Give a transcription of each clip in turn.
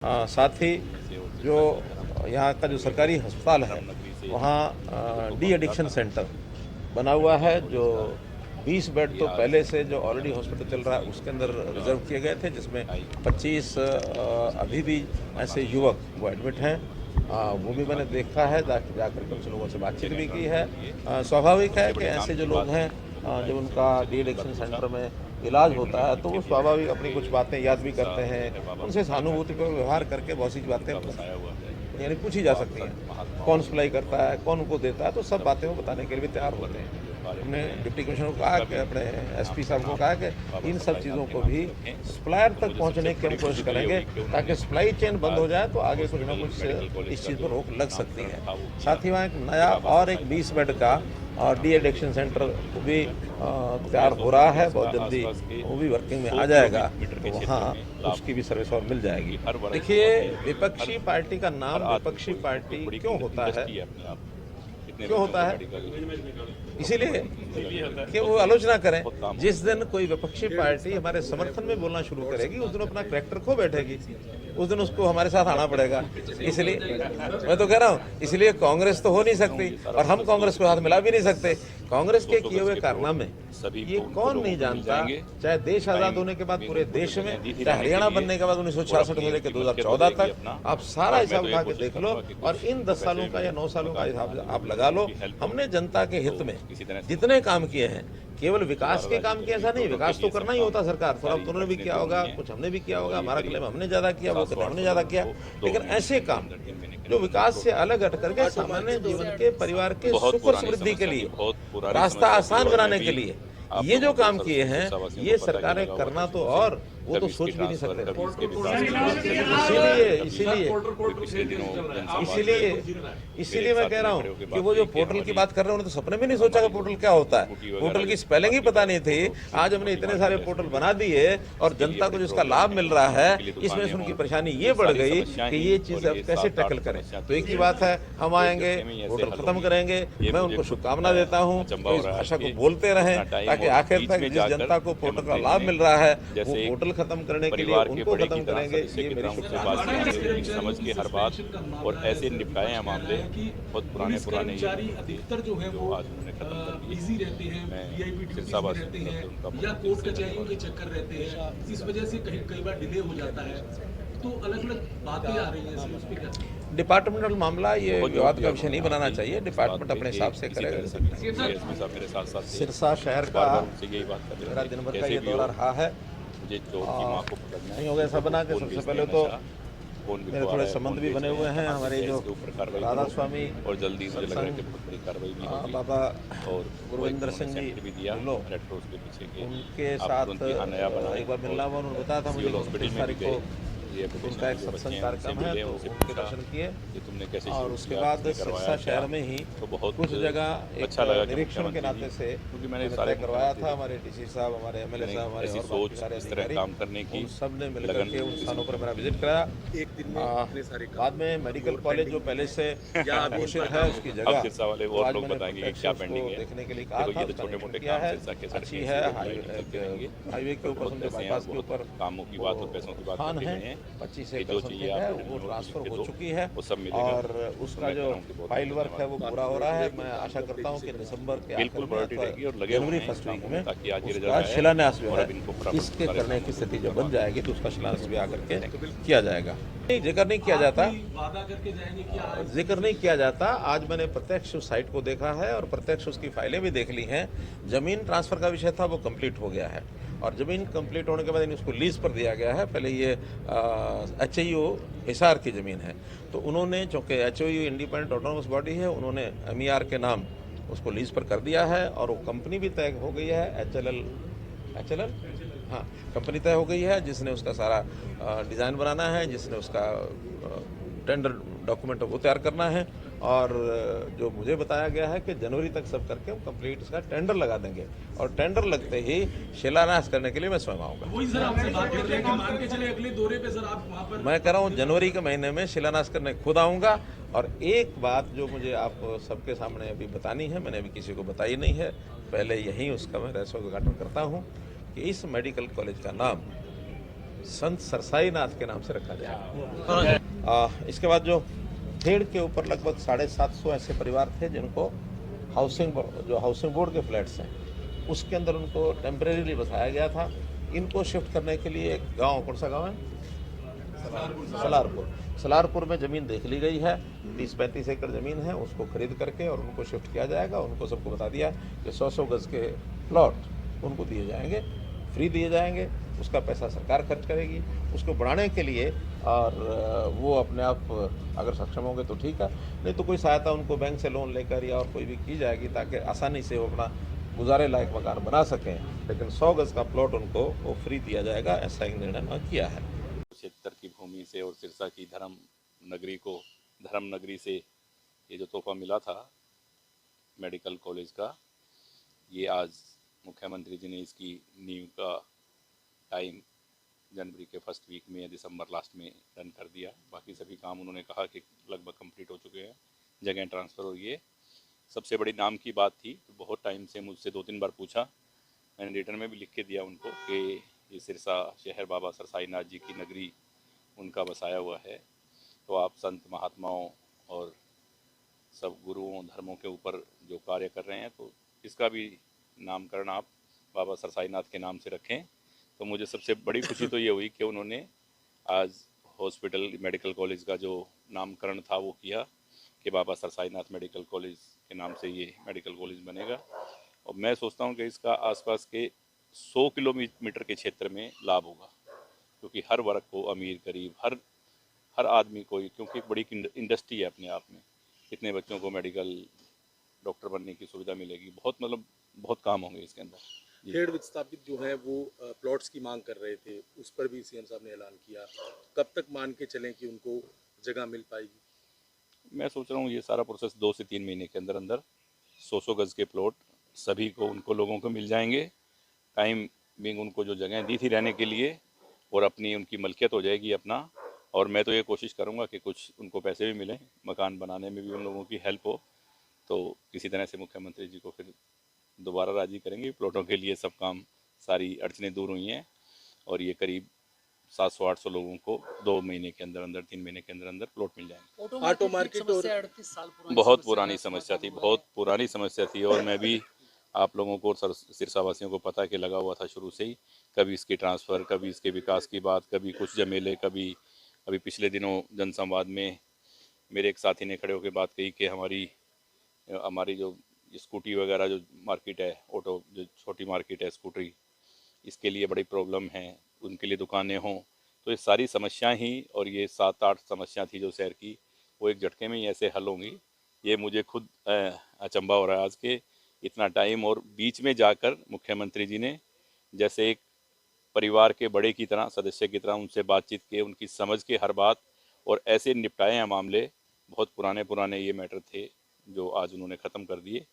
साथ ही जो यहाँ का जो सरकारी अस्पताल है वहाँ डी एडिक्शन सेंटर बना हुआ है। जो 20 बेड तो पहले से जो ऑलरेडी हॉस्पिटल चल रहा है उसके अंदर रिजर्व किए गए थे, जिसमें 25 अभी भी ऐसे युवक वो एडमिट हैं। वो भी मैंने देखा है, जाकर के उन लोगों से बातचीत भी की है। स्वाभाविक है कि ऐसे जो लोग हैं जब उनका डी एडिक्शन सेंटर में इलाज होता है तो वो स्वाभाविक अपनी कुछ बातें याद भी करते हैं। उनसे सहानुभूति पर व्यवहार करके बहुत सी बातें यानी पूछी जा सकती हैं। कौन सप्लाई करता है, कौन उनको देता है, तो सब बातें वो बताने के लिए भी तैयार होते हैं। हमने डिप्टी कमिश्नर को कहा कि अपने एसपी साहब को कहा कि इन सब चीज़ों को भी सप्लायर तक पहुंचने की हम कोशिश करेंगे, ताकि सप्लाई चेन बंद हो जाए तो आगे कुछ ना कुछ इस चीज़ पर रोक लग सकती है। साथ ही वहाँ एक नया और एक 20 बेड का और डी एडिक्शन सेंटर भी तैयार हो रहा है, बहुत जल्दी वो भी वर्किंग में आ जाएगा, तो वहाँ उसकी भी सर्विस और मिल जाएगी। देखिए, विपक्षी पार्टी का नाम विपक्षी पार्टी क्यों होता है? क्यों होता है? इसीलिए कि वो आलोचना करें। जिस दिन कोई विपक्षी पार्टी हमारे समर्थन में बोलना शुरू करेगी उस दिन अपना कैरेक्टर खो बैठेगी, उस दिन उसको हमारे साथ आना पड़ेगा। इसलिए मैं तो कह रहा हूँ, इसलिए कांग्रेस तो हो नहीं सकती और हम कांग्रेस को हाथ मिला भी नहीं सकते। कांग्रेस के किए हुए कारनामे ये कौन नहीं जानता, चाहे देश आजाद होने के बाद पूरे देश में, चाहे हरियाणा बनने के बाद 1966 से लेकर 2014 तक, आप सारा हिसाब उठा के देख लो और इन 10 सालों का या 9 सालों का हिसाब आप लगा लो। हमने जनता के हित में जितने काम किए हैं, केवल विकास के काम किए ऐसा नहीं, विकास तो करना ही होता सरकार, थोड़ा उन्होंने भी किया होगा, कुछ हमने भी किया होगा, हमारा क्लेम हमने ज्यादा किया, वो क्लेम हमने ज्यादा किया, लेकिन ऐसे काम जो विकास से अलग हट करके सामान्य जीवन के परिवार के सुख और समृद्धि के लिए, रास्ता आसान बनाने के लिए ये जो काम किए हैं, ये सरकारें करना तो और वो तो सोच भी नहीं सकते। इसीलिए मैं कह रहा हूँ कि वो जो पोर्टल की बात कर रहे हैं, उन्होंने तो सपने में नहीं सोचा कि पोर्टल क्या होता है। पोर्टल की स्पेलिंग ही पता नहीं थी। आज हमने इतने सारे पोर्टल बना दिए और जनता को जिसका लाभ मिल रहा है, इसमें से उनकी परेशानी ये बढ़ गई कि ये चीज अब कैसे टैकल करें। तो एक ही बात है, हम आएंगे, पोर्टल खत्म करेंगे। मैं उनको शुभकामना देता हूँ, तो इस भाषा को बोलते रहें ताकि आखिर तक जिस जनता को पोर्टल का लाभ मिल रहा है वो पोर्टल खत्म करने के लिए उनको खत्म करेंगे। ये मेरी शुभकामना समझ के हर बात और ऐसे निपटाए हैं मामले बहुत पुराने अधिकतर जो है वो बिजी रहते हैं, वीआईपी ड्यूटीज में रहते हैं या कोर्ट कचहरियों के चक्कर रहते हैं। इस वजह से कई बार डिले हो जाता है, तो अलग अलग बातें आ रही हैं। उस पर क्या डिपार्टमेंटल मामला, ये विवाद का विषय नहीं बनाना चाहिए। डिपार्टमेंट अपने हिसाब से करेगा। सिरसा शहर का मेरा दिन भर का ये दौरा रहा है, नहीं हो गया सब बना के। सबसे पहले तो मेरे थोड़े संबंध भी बने हुए हैं, हमारे जो राधा स्वामी और जल्दी से कार्रवाई भी बाबा और गुरविंदर सिंह जी उनके साथ एक बार मिलना हुआ। उन्होंने बताया था मुझे 29 तारीख को उनका एक सत्संग कार्यक्रम है, तो उनके दर्शन किए और उसके बाद सिरसा शहर में ही कुछ जगह एक निरीक्षण के नाते से मैंने तय करवाया था। हमारे डीसी साहब, हमारे एमएलए साहब, हमारे और बाकी सारे अधिकारी, उन सब ने मिलकर के उन स्थानों पर मेरा विजिट कराया। बाद में मेडिकल कॉलेज जो पहले से घोषित है उसकी जगह आज मैंने देखने के लिए कहा था, उसका किया है, अच्छी है। हाईवे के ऊपर, बाईपास के ऊपर कामों की बात और पैसों की बात खान है, 25 एकड़ है, वो ट्रांसफर हो चुकी है और उसका जो फाइल वर्क है वो पूरा हो रहा है। मैं आशा करता हूँ कि दिसंबर के आखिर में, जनवरी फर्स्ट वीक में उसका शिलान्यास जो है इसके करने की स्थिति जो बन जाएगी तो उसका शिलान्यास भी आकर के किया जाएगा। जिक्र नहीं किया जाता, जिक्र नहीं किया जाता। आज मैंने प्रत्यक्ष उस साइट को देखा है और प्रत्यक्ष उसकी फाइलें भी देख ली हैं। जमीन ट्रांसफर का विषय था, वो कंप्लीट हो गया है और जमीन कंप्लीट होने के बाद उसको लीज पर दिया गया है। पहले ये HIO हिसार की ज़मीन है, तो उन्होंने, चूँकि HIO इंडिपेंडेंट ऑटोनोमस बॉडी है, उन्होंने MER के नाम उसको लीज पर कर दिया है और वो कंपनी भी तय हो गई है, HLL हाँ, कंपनी तय हो गई है, जिसने उसका सारा डिज़ाइन बनाना है, जिसने उसका टेंडर डॉक्यूमेंट वो तैयार करना है और जो मुझे बताया गया है कि जनवरी तक सब करके हम कंप्लीट इसका टेंडर लगा देंगे और टेंडर लगते ही शिलान्यास करने के लिए मैं स्वयं आऊँगा। मैं कह रहा हूँ जनवरी के महीने में शिलान्यास करने खुद आऊँगा। और एक बात जो मुझे आप सबके सामने अभी बतानी है, मैंने अभी किसी को बताई नहीं है, पहले यहीं उसका मैं रहस्योद्घाटन करता हूँ कि इस मेडिकल कॉलेज का नाम संत सरसाई नाथ के नाम से रखा जाएगा। इसके बाद जो खेड़ के ऊपर लगभग 750 ऐसे परिवार थे जिनको हाउसिंग बोर्ड के फ्लैट्स हैं उसके अंदर उनको टेम्परेरीली बसाया गया था। इनको शिफ्ट करने के लिए एक गांव, कौन सा गांव है? सलारपुर में ज़मीन देख ली गई है। 30-35 एकड़ ज़मीन है, उसको खरीद करके और उनको शिफ्ट किया जाएगा। उनको सबको बता दिया कि 100-100 गज़ के प्लॉट उनको दिए जाएंगे, फ्री दिए जाएंगे। उसका पैसा सरकार खर्च करेगी उसको बढ़ाने के लिए, और वो अपने आप अगर सक्षम होंगे तो ठीक है, नहीं तो कोई सहायता उनको बैंक से लोन लेकर या और कोई भी की जाएगी ताकि आसानी से वो अपना गुजारे लायक मकान बना सकें। लेकिन 100 गज़ का प्लॉट उनको वो फ्री दिया जाएगा, ऐसा एक निर्णय किया है। क्षेत्र की भूमि से और सिरसा की धर्म नगरी से ये जो तोहफा मिला था मेडिकल कॉलेज का, ये आज मुख्यमंत्री जी ने इसकी नींव का टाइम जनवरी के फर्स्ट वीक में या दिसंबर लास्ट में डन कर दिया। बाकी सभी काम उन्होंने कहा कि लगभग कंप्लीट हो चुके हैं, जगह ट्रांसफ़र हुई है। सबसे बड़ी नाम की बात थी, तो बहुत टाइम से मुझसे 2-3 बार पूछा, मैंने रिटर्न में भी लिख के दिया उनको कि ये सिरसा शहर बाबा सरसाई नाथ जी की नगरी उनका बसाया हुआ है, तो आप संत महात्माओं और सब गुरुओं धर्मों के ऊपर जो कार्य कर रहे हैं तो इसका भी नामकरण आप बाबा सरसाई नाथ के नाम से रखें। तो मुझे सबसे बड़ी खुशी तो ये हुई कि उन्होंने आज हॉस्पिटल मेडिकल कॉलेज का जो नामकरण था वो किया कि बाबा सरसाई नाथ मेडिकल कॉलेज के नाम से ये मेडिकल कॉलेज बनेगा। और मैं सोचता हूँ कि इसका आसपास के 100 किलोमीटर के क्षेत्र में लाभ होगा, क्योंकि हर वर्ग को, अमीर गरीब, हर आदमी को, क्योंकि एक बड़ी इंडस्ट्री है अपने आप में, इतने बच्चों को मेडिकल डॉक्टर बनने की सुविधा मिलेगी। बहुत काम होंगे इसके अंदर। खेड़ विस्थापित जो है वो प्लॉट्स की मांग कर रहे थे, उस पर भी सीएम साहब ने ऐलान किया। कब तक मान के चलें कि उनको जगह मिल पाएगी? मैं सोच रहा हूँ ये सारा प्रोसेस 2 से 3 महीने के अंदर 100-100 गज़ के प्लॉट सभी को, उनको लोगों को मिल जाएंगे। टाइम बिंग उनको जो जगह दी थी रहने के लिए और अपनी उनकी मलकियत हो जाएगी अपना। और मैं तो ये कोशिश करूँगा कि कुछ उनको पैसे भी मिलें, मकान बनाने में भी उन लोगों की हेल्प हो, तो किसी तरह से मुख्यमंत्री जी को फिर दोबारा राजी करेंगे। प्लॉटों के लिए सब काम, सारी अड़चनें दूर हुई हैं और ये करीब 700-800 लोगों को 2 महीने के अंदर 3 महीने के अंदर प्लॉट मिल जाएंगे। ऑटो मार्केट और 38 साल पुरानी बहुत पुरानी समस्या थी और मैं भी आप लोगों को और सिरसा वासियों को पता है कि लगा हुआ था शुरू से ही, कभी इसकी ट्रांसफ़र, कभी इसके विकास की बात, कभी कुछ जमेले, कभी अभी पिछले दिनों जनसंवाद में मेरे एक साथी ने खड़े होकर बात कही कि हमारी जो स्कूटी वगैरह जो मार्केट है, ऑटो जो छोटी मार्केट है स्कूटरी, इसके लिए बड़ी प्रॉब्लम है, उनके लिए दुकानें हों। तो ये सारी समस्याएं ही, और ये 7-8 समस्या थी जो शहर की, वो एक झटके में ही ऐसे हल होंगी। ये मुझे खुद अचंभा हो रहा है आज के इतना टाइम, और बीच में जाकर मुख्यमंत्री जी ने जैसे एक परिवार के बड़े की तरह, सदस्य की तरह उनसे बातचीत के, उनकी समझ के हर बात, और ऐसे निपटाए हैं मामले। बहुत पुराने ये मैटर थे जो आज उन्होंने ख़त्म कर दिए।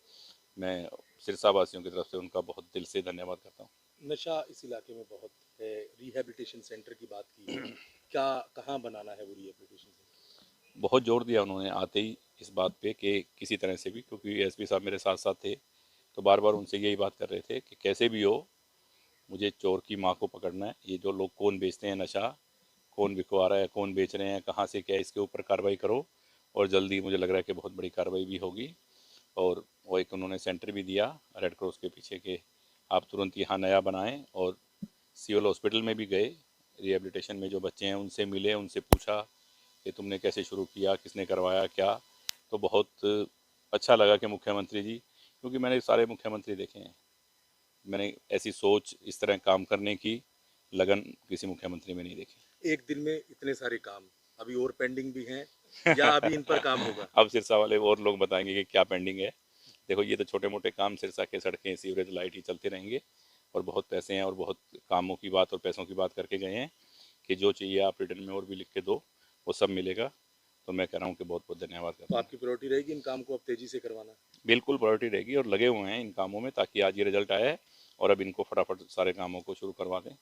मैं सिरसा वासियों की तरफ से उनका बहुत दिल से धन्यवाद करता हूँ। नशा इस इलाके में बहुत है, रिहैबिलिटेशन सेंटर की बात की है, क्या कहाँ बनाना है वो रिहैबिलिटेशन सेंटर? बहुत जोर दिया उन्होंने आते ही इस बात पे कि किसी तरह से भी, क्योंकि एसपी साहब मेरे साथ साथ थे, तो बार बार उनसे यही बात कर रहे थे कि कैसे भी हो मुझे चोर की माँ को पकड़ना है। ये जो लोग कौन बेचते हैं नशा, कौन बिकवा रहा है, कौन बेच रहे हैं, कहाँ से क्या, इसके ऊपर कार्रवाई करो, और जल्दी मुझे लग रहा है कि बहुत बड़ी कार्रवाई भी होगी। और वो एक उन्होंने सेंटर भी दिया रेड क्रॉस के पीछे कि आप तुरंत यहाँ नया बनाएं। और सिविल हॉस्पिटल में भी गए, रिहेबिलिटेशन में जो बच्चे हैं उनसे मिले, उनसे पूछा कि तुमने कैसे शुरू किया, किसने करवाया क्या। तो बहुत अच्छा लगा कि मुख्यमंत्री जी, क्योंकि मैंने सारे मुख्यमंत्री देखे हैं, मैंने ऐसी सोच, इस तरह काम करने की लगन किसी मुख्यमंत्री में नहीं देखी। एक दिन में इतने सारे काम अभी और पेंडिंग भी हैं या अभी इन पर काम होगा? अब सिरसा वाले और लोग बताएंगे कि क्या पेंडिंग है। देखो ये तो छोटे मोटे काम, सिरसा के सड़कें, सीवरेज, लाइट ही चलते रहेंगे, और बहुत पैसे हैं और बहुत कामों की बात और पैसों की बात करके गए हैं कि जो चाहिए आप रिटर्न में और भी लिख के दो, वो सब मिलेगा। तो मैं कह रहा हूँ कि बहुत बहुत धन्यवाद करता हूँ। आपकी प्रायोरिटी रहेगी इन काम को अब तेजी से करवाना? बिल्कुल प्रायोरिटी रहेगी, और लगे हुए हैं इन कामों में ताकि आज ये रिजल्ट आया है, और अब इनको फटाफट सारे कामों को शुरू करवा दें।